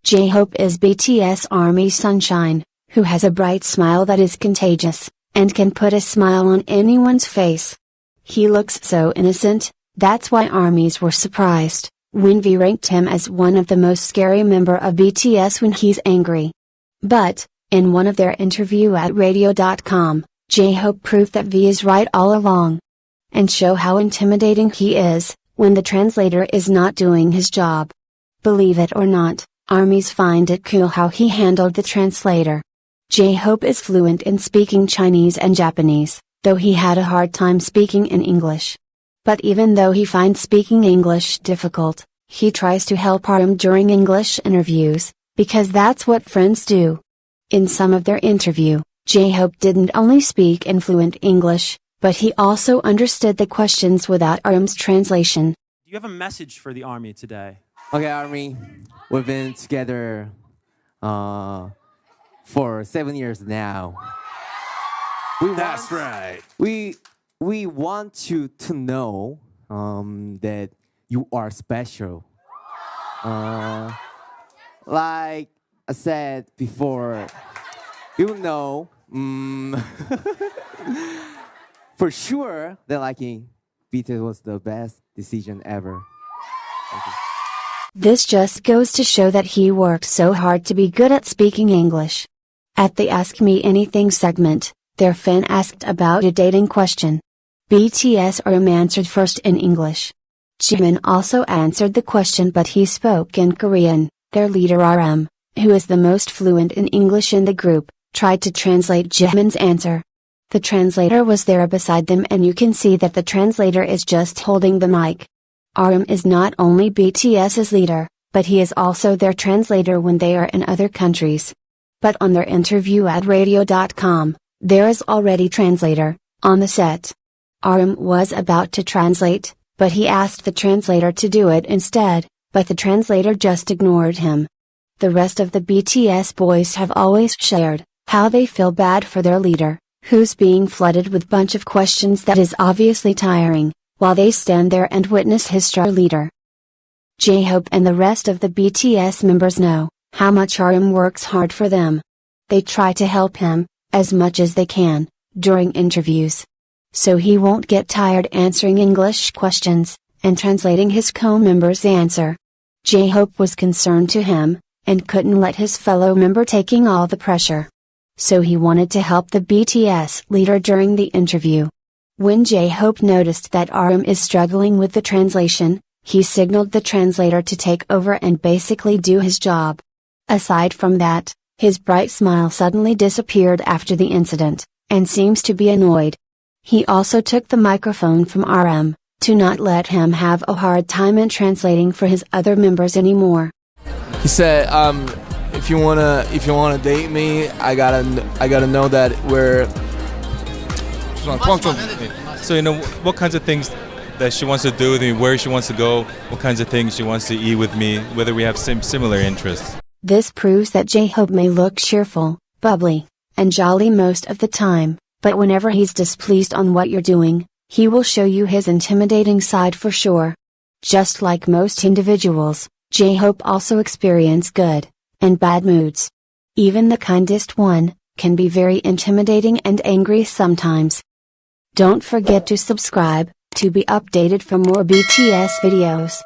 J-Hope is BTS ARMY sunshine, who has a bright smile that is contagious, and can put a smile on anyone's face. He looks so innocent, that's why ARMYs were surprised when V ranked him as one of the most scary member of BTS when he's angry. But, in one of their interview at radio.com, J-Hope proved that V is right all along. And show how intimidating he is, when the translator is not doing his job. Believe it or not, ARMYs find it cool how he handled the translator. J-Hope is fluent in speaking Chinese and Japanese, though he had a hard time speaking in English. But even though he finds speaking English difficult, he tries to help RM during English interviews, because that's what friends do. In some of their interview, J-Hope didn't only speak in fluent English, but he also understood the questions without RM's translation. Do you have a message for the ARMY today? Okay, ARMY, we've been together for 7 years now. That's right. We want you to know that you are special. Like I said before, you know for sure that liking BTS was the best decision ever. Thank you. This just goes to show that he worked so hard to be good at speaking English. At the Ask Me Anything segment, their fan asked about a dating question. BTS RM answered first in English. Jimin also answered the question, but he spoke in Korean. Their leader RM, who is the most fluent in English in the group, tried to translate Jimin's answer. The translator was there beside them, and you can see that the translator is just holding the mic. RM is not only BTS's leader, but he is also their translator when they are in other countries. But on their interview at radio.com, there is already translator on the set. RM was about to translate, but he asked the translator to do it instead, but the translator just ignored him. The rest of the BTS boys have always shared how they feel bad for their leader, who's being flooded with bunch of questions that is obviously tiring, while they stand there and witness his star leader. J-Hope and the rest of the BTS members know how much RM works hard for them. They try to help him, as much as they can, during interviews. So he won't get tired answering English questions, and translating his co-member's answer. J-Hope was concerned to him, and couldn't let his fellow member taking all the pressure. So he wanted to help the BTS leader during the interview. When J-Hope noticed that RM is struggling with the translation, he signaled the translator to take over and basically do his job. Aside from that, his bright smile suddenly disappeared after the incident, and seems to be annoyed. He also took the microphone from RM, to not let him have a hard time in translating for his other members anymore. He said, if you wanna date me, I gotta know that we're. So you know what kinds of things that she wants to do with me, where she wants to go, what kinds of things she wants to eat with me, whether we have similar interests. This proves that J-Hope may look cheerful, bubbly, and jolly most of the time, but whenever he's displeased on what you're doing, he will show you his intimidating side for sure. Just like most individuals, J-Hope also experience good and bad moods. Even the kindest one can be very intimidating and angry sometimes. Don't forget to subscribe to be updated for more BTS videos.